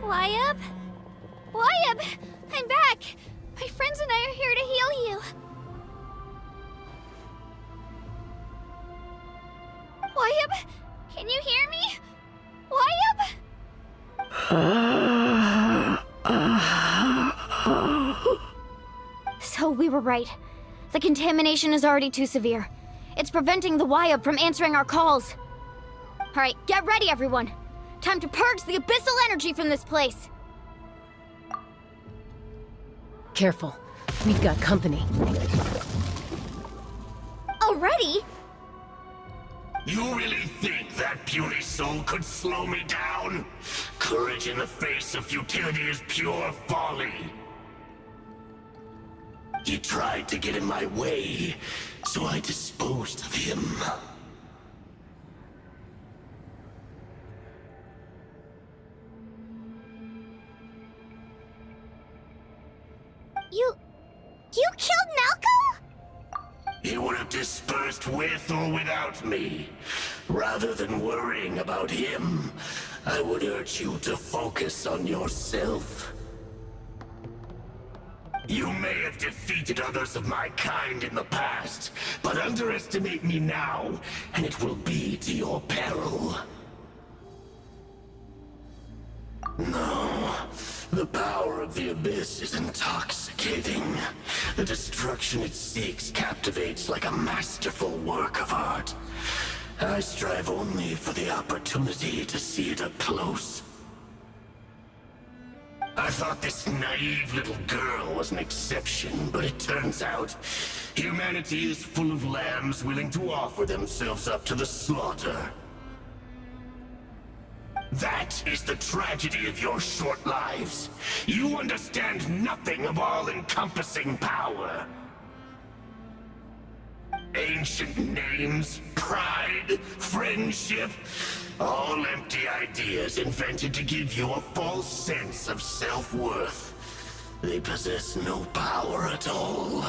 Wyabb? Wyabb! I'm back! My friends and I are here to heal you. Wyabb? Can you hear me? Wyabb? So we were right. The contamination is already too severe. It's preventing the Wyabb from answering our calls. Alright, get ready everyone! Time to purge the abyssal energy from this place! Careful. We've got company. Already? You really think that puny soul could slow me down? Courage in the face of futility is pure folly. He tried to get in my way, so I disposed of him. You killed Malco? He would have dispersed with or without me. Rather than worrying about him, I would urge you to focus on yourself. You may have defeated others of my kind in the past, but underestimate me now, and it will be to your peril. No, the power of the Abyss is intoxicating. The destruction it seeks captivates like a masterful work of art. I strive only for the opportunity to see it up close. I thought this naive little girl was an exception, but it turns out humanity is full of lambs willing to offer themselves up to the slaughter. That is the tragedy of your short lives. You understand nothing of all-encompassing power. Ancient names, pride, friendship, all empty ideas invented to give you a false sense of self-worth. They possess no power at all.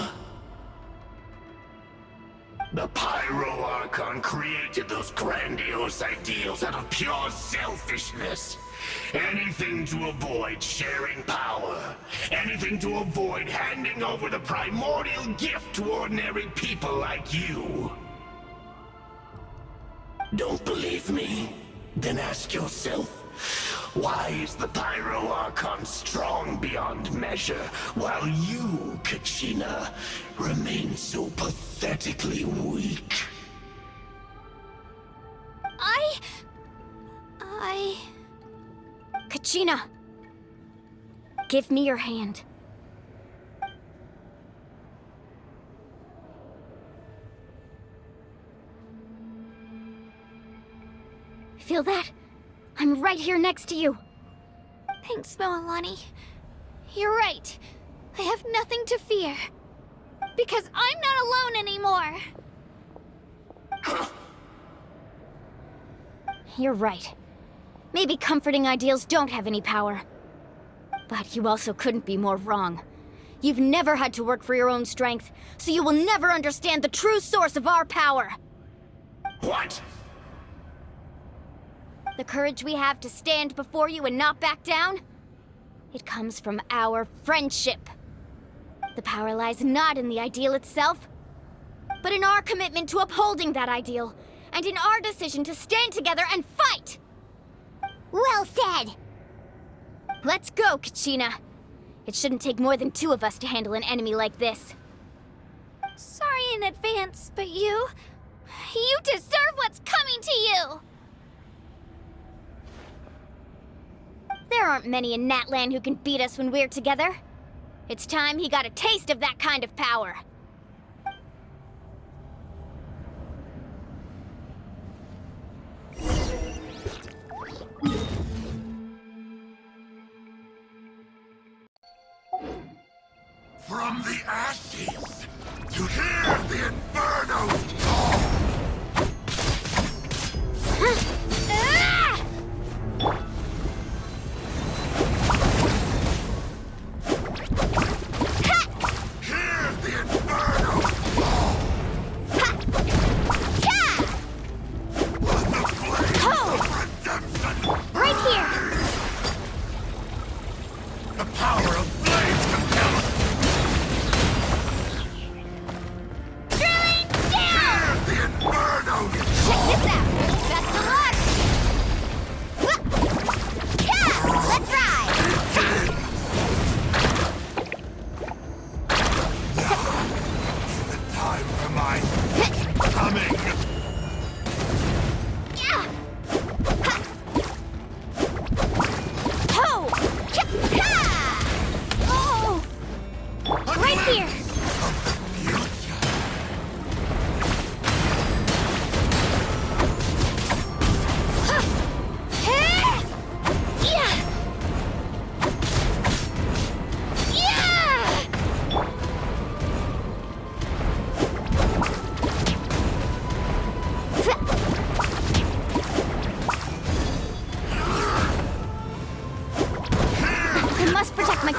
The Pyro Archon created those grandiose ideals out of pure selfishness. Anything to avoid sharing power. Anything to avoid handing over the primordial gift to ordinary people like you. Don't believe me? Then ask yourself, why is the Pyro Archon strong beyond measure, while you, Kachina, remain so pathetically weak? Kachina! Give me your hand. Feel that? I'm right here next to you. Thanks, Moalani. You're right. I have nothing to fear. Because I'm not alone anymore. You're right. Maybe comforting ideals don't have any power. But you also couldn't be more wrong. You've never had to work for your own strength, so you will never understand the true source of our power. What? The courage we have to stand before you and not back down? It comes from our friendship. The power lies not in the ideal itself, but in our commitment to upholding that ideal, and in our decision to stand together and fight! Well said! Let's go, Kachina. It shouldn't take more than 2 of us to handle an enemy like this. Sorry in advance, but you deserve what's coming to you! There aren't many in Natlan who can beat us when we're together. It's time he got a taste of that kind of power. From the ashes, you hear the Inferno's call!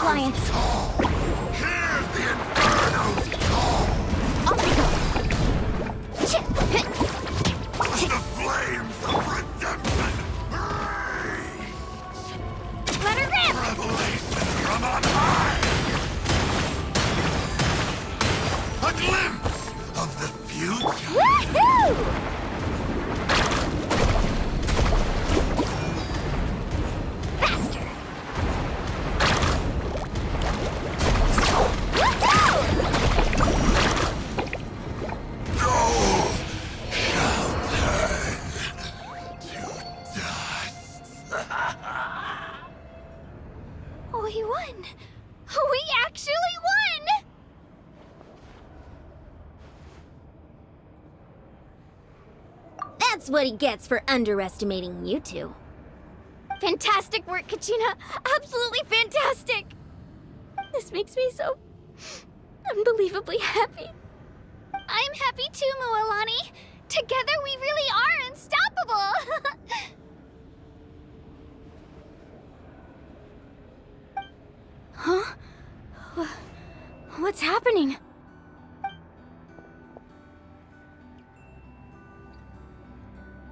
Alliance. Hear the Inferno's call! Off we go. The flames of redemption! Let her rip! Revelation from on high! A glimpse of the future! Woohoo! Faster! Go! Shall turn to dust. We won! We actually won! That's what he gets for underestimating you two. Fantastic work, Kachina! Absolutely fantastic! This makes me so unbelievably happy. I'm happy too, Mualani. Together we really are unstoppable! Huh? What's happening?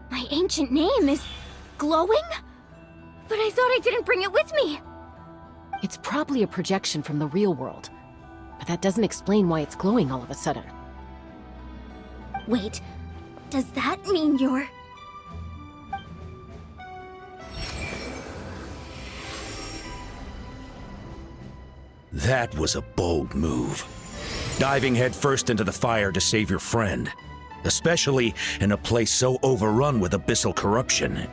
My ancient name is glowing? But I thought I didn't bring it with me. It's probably a projection from the real world. But that doesn't explain why it's glowing all of a sudden. Wait, does that mean you're... That was a bold move. Diving headfirst into the fire to save your friend. Especially in a place so overrun with abyssal corruption.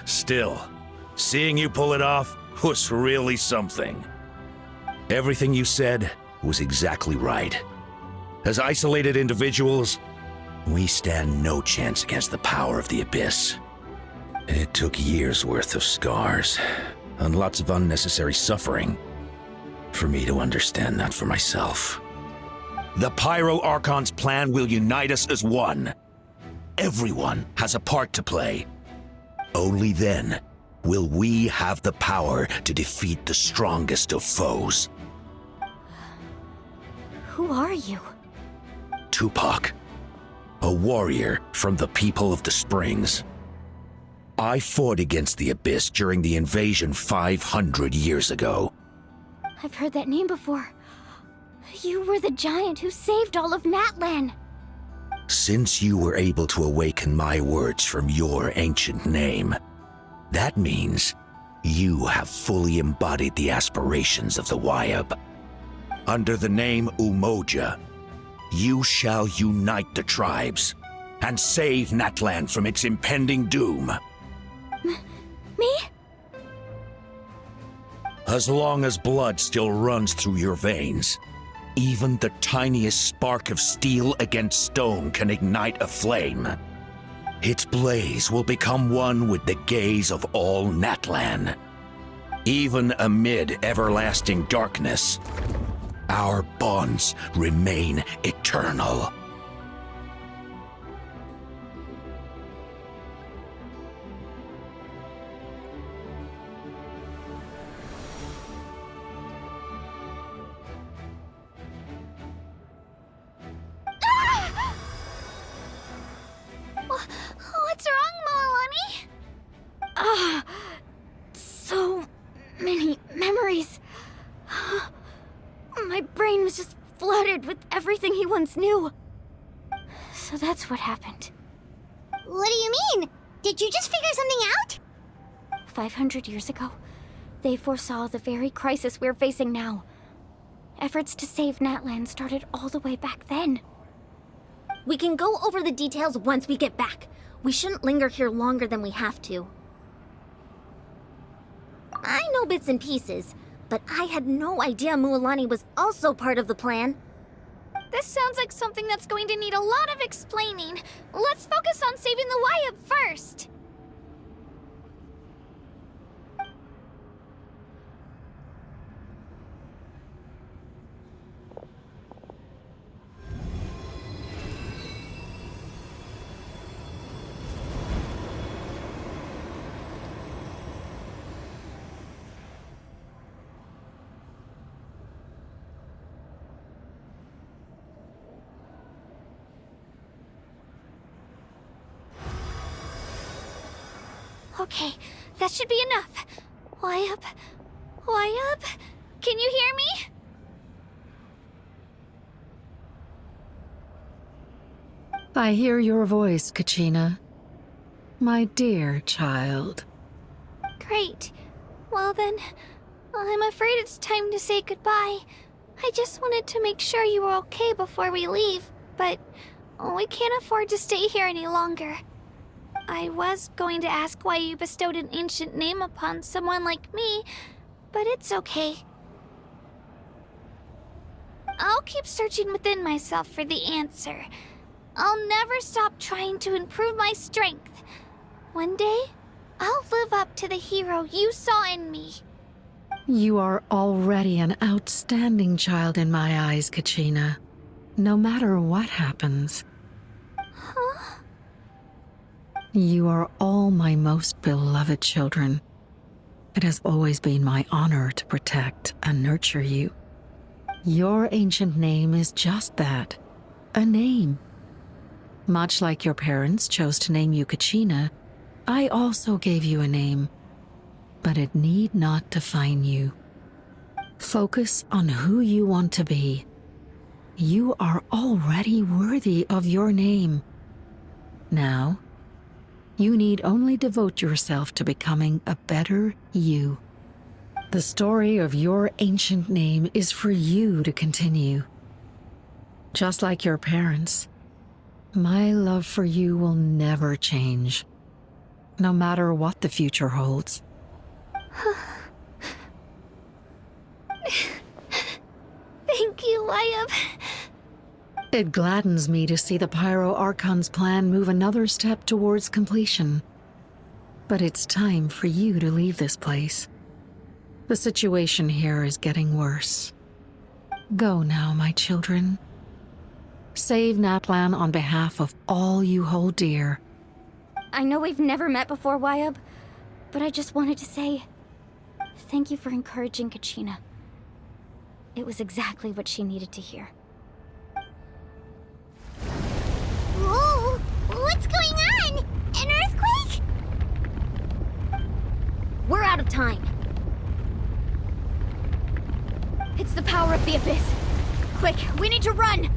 Still, seeing you pull it off was really something. Everything you said was exactly right. As isolated individuals, we stand no chance against the power of the Abyss. It took years' worth of scars, and lots of unnecessary suffering, for me to understand that for myself. The Pyro Archon's plan will unite us as one. Everyone has a part to play. Only then will we have the power to defeat the strongest of foes. Who are you? Tupac, a warrior from the people of the Springs. I fought against the Abyss during the invasion 500 years ago. I've heard that name before. You were the giant who saved all of Natlan. Since you were able to awaken my words from your ancient name, that means you have fully embodied the aspirations of the Wyab. Under the name Umoja, you shall unite the tribes and save Natlan from its impending doom. Me? As long as blood still runs through your veins, even the tiniest spark of steel against stone can ignite a flame. Its blaze will become one with the gaze of all Natlan. Even amid everlasting darkness, our bonds remain eternal. What's wrong, Moalani? So many memories. My brain was just flooded with everything he once knew. So that's what happened. What do you mean? Did you just figure something out? 500 years ago, they foresaw the very crisis we're facing now. Efforts to save Natlan started all the way back then. We can go over the details once we get back. We shouldn't linger here longer than we have to. I know bits and pieces, but I had no idea Mualani was also part of the plan. This sounds like something that's going to need a lot of explaining. Let's focus on saving the Wyab first. Okay, that should be enough. Why up? Why up? Can you hear me? I hear your voice, Kachina. My dear child. Great. Well then, I'm afraid it's time to say goodbye. I just wanted to make sure you were okay before we leave, but we can't afford to stay here any longer. I was going to ask why you bestowed an ancient name upon someone like me, but it's okay. I'll keep searching within myself for the answer. I'll never stop trying to improve my strength. One day, I'll live up to the hero you saw in me. You are already an outstanding child in my eyes, Kachina. No matter what happens. Huh? You are all my most beloved children. It has always been my honor to protect and nurture you. Your ancient name is just that, a name. Much like your parents chose to name you Kachina, I also gave you a name, but it need not define you. Focus on who you want to be. You are already worthy of your name. Now, you need only devote yourself to becoming a better you. The story of your ancient name is for you to continue. Just like your parents, my love for you will never change, no matter what the future holds. Thank you, Wyatt. It gladdens me to see the Pyro Archon's plan move another step towards completion. But it's time for you to leave this place. The situation here is getting worse. Go now, my children. Save Natlan on behalf of all you hold dear. I know we've never met before, Wyatt, but I just wanted to say thank you for encouraging Kachina. It was exactly what she needed to hear. Whoa! What's going on? An earthquake? We're out of time. It's the power of the Abyss. Quick, we need to run!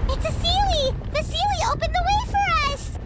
It's a Sealy! The Sealy opened the way for us!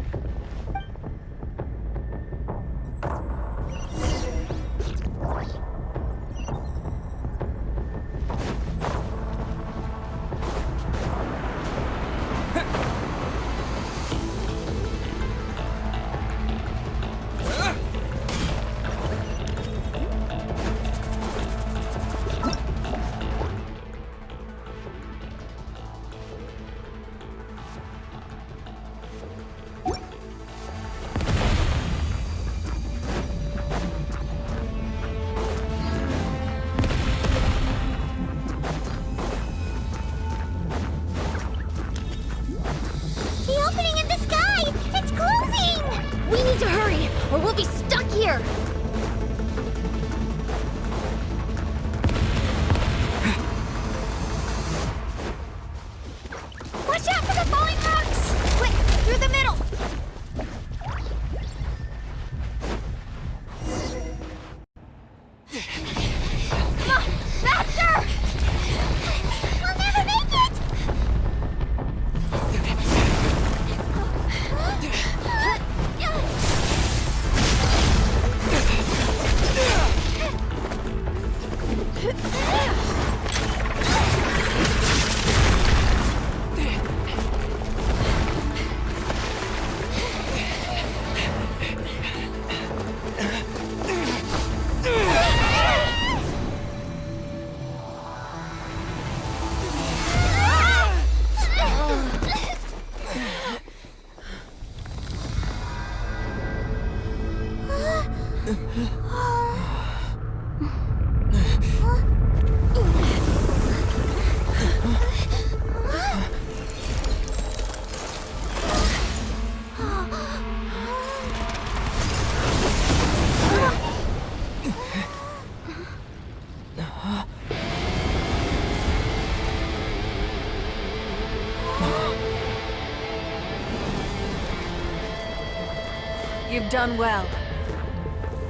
You've done well.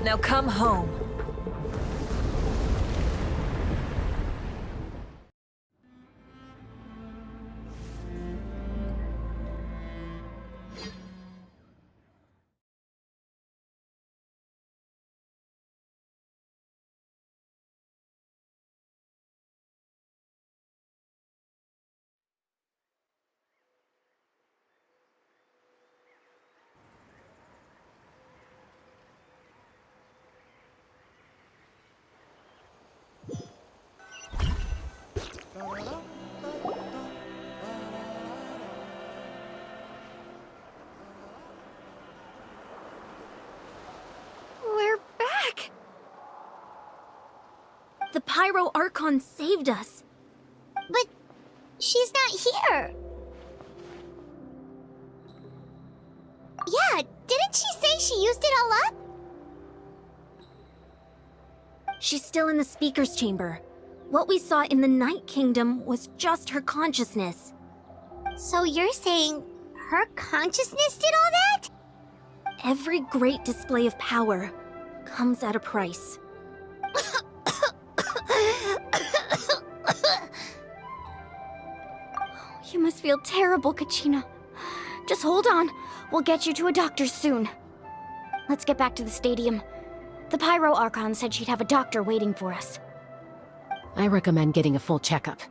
Now come home. We're back! The Pyro Archon saved us. But she's not here. Yeah, didn't she say she used it all up? She's still in the Speaker's Chamber. What we saw in the Night Kingdom was just her consciousness. So you're saying her consciousness did all that? Every great display of power comes at a price. You must feel terrible, Kachina. Just hold on. We'll get you to a doctor soon. Let's get back to the stadium. The Pyro Archon said she'd have a doctor waiting for us. I recommend getting a full checkup,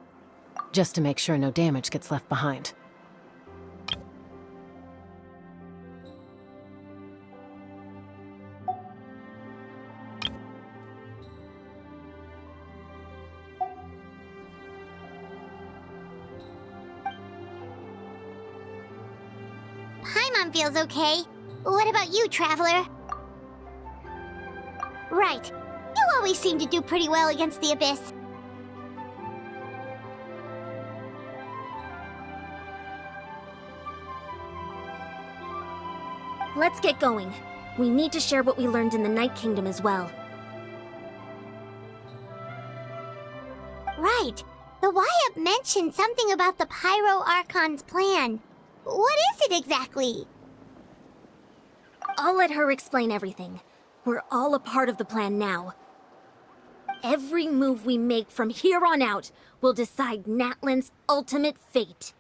just to make sure no damage gets left behind. Paimon feels okay. What about you, Traveler? Right. You always seem to do pretty well against the Abyss. Let's get going. We need to share what we learned in the Night Kingdom as well. Right. The Wyatt mentioned something about the Pyro Archon's plan. What is it exactly? I'll let her explain everything. We're all a part of the plan now. Every move we make from here on out will decide Natlan's ultimate fate.